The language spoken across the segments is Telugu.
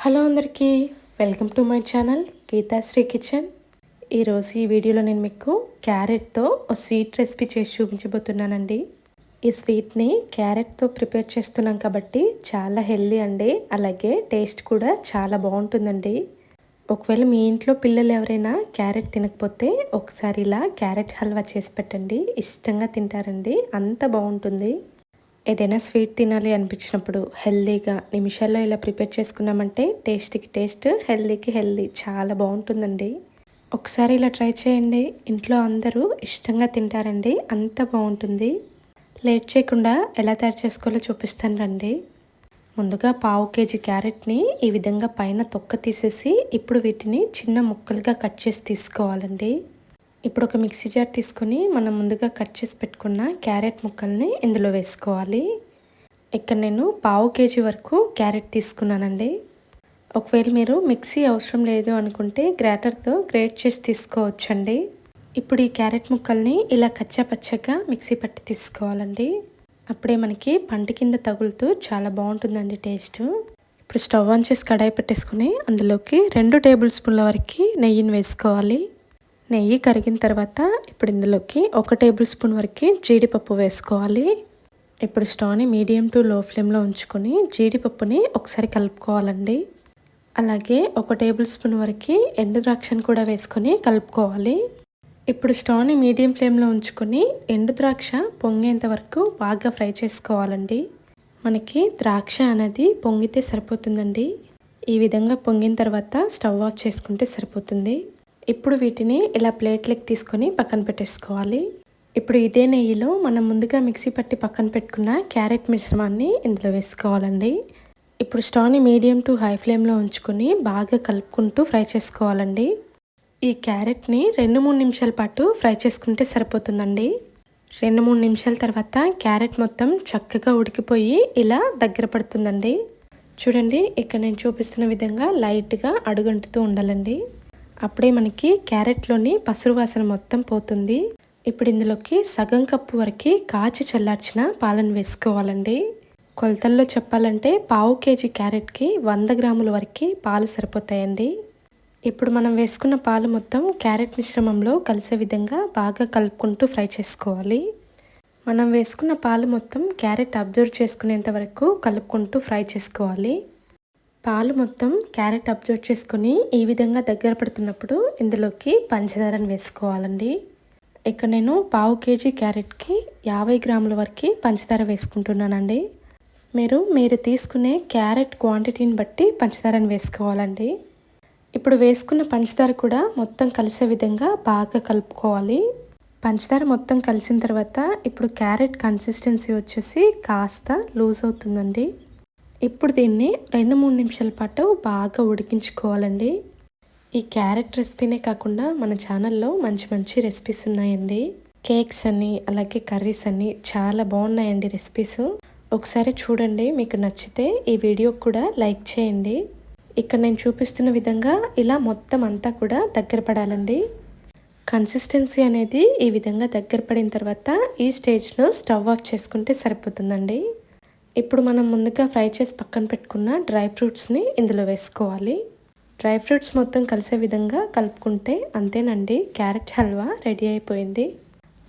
హలో అందరికీ, welcome to my channel Geethasri kitchen. ఈరోజు ఈ వీడియోలో నేను మీకు క్యారెట్తో ఒక స్వీట్ రెసిపీ చేసి చూపించబోతున్నానండి. ఈ స్వీట్ని క్యారెట్తో ప్రిపేర్ చేస్తున్నాం కాబట్టి చాలా హెల్దీ అండి, అలాగే టేస్ట్ కూడా చాలా బాగుంటుందండి. ఒకవేళ మీ ఇంట్లో పిల్లలు ఎవరైనా క్యారెట్ తినకపోతే ఒకసారి ఇలా క్యారెట్ హల్వా చేసి పెట్టండి, ఇష్టంగా తింటారండి, అంత బాగుంటుంది. ఏదైనా స్వీట్ తినాలి అనిపించినప్పుడు హెల్దీగా నిమిషాల్లో ఇలా ప్రిపేర్ చేసుకున్నామంటే టేస్ట్కి టేస్ట్, హెల్దీకి హెల్దీ, చాలా బాగుంటుందండి. ఒకసారి ఇలా ట్రై చేయండి, ఇంట్లో అందరూ ఇష్టంగా తింటారండి, అంత బాగుంటుంది. లేట్ చేయకుండా ఎలా తయారు చేసుకోవాలో చూపిస్తాను రండి. ముందుగా 1/2 kg క్యారెట్ని ఈ విధంగా పైన తొక్క తీసేసి ఇప్పుడు వీటిని చిన్న ముక్కలుగా కట్ చేసి తీసుకోవాలండి. ఇప్పుడు ఒక మిక్సీ జార్ తీసుకొని మనం ముందుగా కట్ చేసి పెట్టుకున్న క్యారెట్ ముక్కల్ని ఇందులో వేసుకోవాలి. ఇక్కడ నేను 1/2 kg వరకు క్యారెట్ తీసుకున్నానండి. ఒకవేళ మీరు మిక్సీ అవసరం లేదు అనుకుంటే గ్రేటర్తో గ్రేట్ చేసి తీసుకోవచ్చండి. ఇప్పుడు ఈ క్యారెట్ ముక్కల్ని ఇలా కచ్చా పచ్చగా మిక్సీ పట్టి తీసుకోవాలండి. అప్పుడే మనకి పంట కింద తగులుతూ చాలా బాగుంటుందండి టేస్ట్. ఇప్పుడు స్టవ్ ఆన్ చేసి కడాయి పెట్టేసుకుని అందులోకి 2 టేబుల్ స్పూన్ల వరకు నెయ్యిని వేసుకోవాలి. నెయ్యి కరిగిన తర్వాత ఇప్పుడు ఇందులోకి 1 టేబుల్ స్పూన్ వరకు జీడిపప్పు వేసుకోవాలి. ఇప్పుడు స్టవ్ని మీడియం టు లో ఫ్లేమ్లో ఉంచుకొని జీడిపప్పుని ఒకసారి కలుపుకోవాలండి. అలాగే 1 టేబుల్ స్పూన్ వరకు ఎండు ద్రాక్షను కూడా వేసుకొని కలుపుకోవాలి. ఇప్పుడు స్టవ్ని మీడియం ఫ్లేమ్లో ఉంచుకొని ఎండు ద్రాక్ష పొంగేంత వరకు బాగా ఫ్రై చేసుకోవాలండి. మనకి ద్రాక్ష అనేది పొంగితే సరిపోతుందండి. ఈ విధంగా పొంగిన తర్వాత స్టవ్ ఆఫ్ చేసుకుంటే సరిపోతుంది. ఇప్పుడు వీటిని ఇలా ప్లేట్లకి తీసుకొని పక్కన పెట్టేసుకోవాలి. ఇప్పుడు ఇదే నెయ్యిలో మనం ముందుగా మిక్సీ పట్టి పక్కన పెట్టుకున్న క్యారెట్ మిశ్రమాన్ని ఇందులో వేసుకోవాలండి. ఇప్పుడు స్టవ్ని మీడియం టు హై ఫ్లేమ్లో ఉంచుకొని బాగా కలుపుకుంటూ ఫ్రై చేసుకోవాలండి. ఈ క్యారెట్ని 2-3 నిమిషాల పాటు ఫ్రై చేసుకుంటే సరిపోతుందండి. 2-3 నిమిషాల తర్వాత క్యారెట్ మొత్తం చక్కగా ఉడికిపోయి ఇలా దగ్గర పడుతుందండి. చూడండి, ఇక్కడ నేను చూపిస్తున్న విధంగా లైట్గా అడుగంటుతూ ఉండాలండి. అప్పుడే మనకి క్యారెట్లోని పసురు వాసన మొత్తం పోతుంది. ఇప్పుడు ఇందులోకి సగం కప్పు వరకు కాచి చల్లార్చిన పాలను వేసుకోవాలండి. కొలతల్లో చెప్పాలంటే 1/2 kg క్యారెట్కి 100 గ్రాముల వరకు పాలు సరిపోతాయండి. ఇప్పుడు మనం వేసుకున్న పాలు మొత్తం క్యారెట్ మిశ్రమంలో కలిసే విధంగా బాగా కలుపుకుంటూ ఫ్రై చేసుకోవాలి. మనం వేసుకున్న పాలు మొత్తం క్యారెట్ అబ్జర్వ్ చేసుకునేంత వరకు కలుపుకుంటూ ఫ్రై చేసుకోవాలి. పాలు మొత్తం క్యారెట్ అబ్జర్వ్ చేసుకొని ఈ విధంగా దగ్గర పడుతున్నప్పుడు ఇందులోకి పంచదారను వేసుకోవాలండి. ఇక్కడ నేను 1/2 kg క్యారెట్కి 50 గ్రాముల వరకు పంచదార వేసుకుంటున్నానండి. మీరు తీసుకునే క్యారెట్ క్వాంటిటీని బట్టి పంచదారను వేసుకోవాలండి. ఇప్పుడు వేసుకున్న పంచదార కూడా మొత్తం కలిసే విధంగా బాగా కలుపుకోవాలి. పంచదార మొత్తం కలిసిన తర్వాత ఇప్పుడు క్యారెట్ కన్సిస్టెన్సీ వచ్చేసి కాస్త లూజ్ అవుతుందండి. ఇప్పుడు దీన్ని 2-3 నిమిషాల పాటు బాగా ఉడికించుకోవాలండి. ఈ క్యారెట్ రెసిపీనే కాకుండా మన ఛానల్లో మంచి మంచి రెసిపీస్ ఉన్నాయండి. కేక్స్ అని అలాగే కర్రీస్ అని చాలా బాగున్నాయండి రెసిపీస్. ఒకసారి చూడండి, మీకు నచ్చితే ఈ వీడియో కూడా లైక్ చేయండి. ఇక్కడ నేను చూపిస్తున్న విధంగా ఇలా మొత్తం అంతా కూడా దగ్గర పడాలండి. కన్సిస్టెన్సీ అనేది ఈ విధంగా దగ్గర పడిన తర్వాత ఈ స్టేజ్లో స్టవ్ ఆఫ్ చేసుకుంటే సరిపోతుందండి. ఇప్పుడు మనం ముందుగా ఫ్రై చేసి పక్కన పెట్టుకున్న డ్రై ఫ్రూట్స్ని ఇందులో వేసుకోవాలి. డ్రై ఫ్రూట్స్ మొత్తం కలిసే విధంగా కలుపుకుంటే అంతేనండి, క్యారెట్ హల్వా రెడీ అయిపోయింది.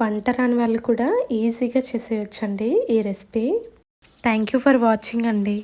వంట రాని వాళ్ళు కూడా ఈజీగా చేసేయచ్చండి ఈ recipe. Thank you for watching అండి.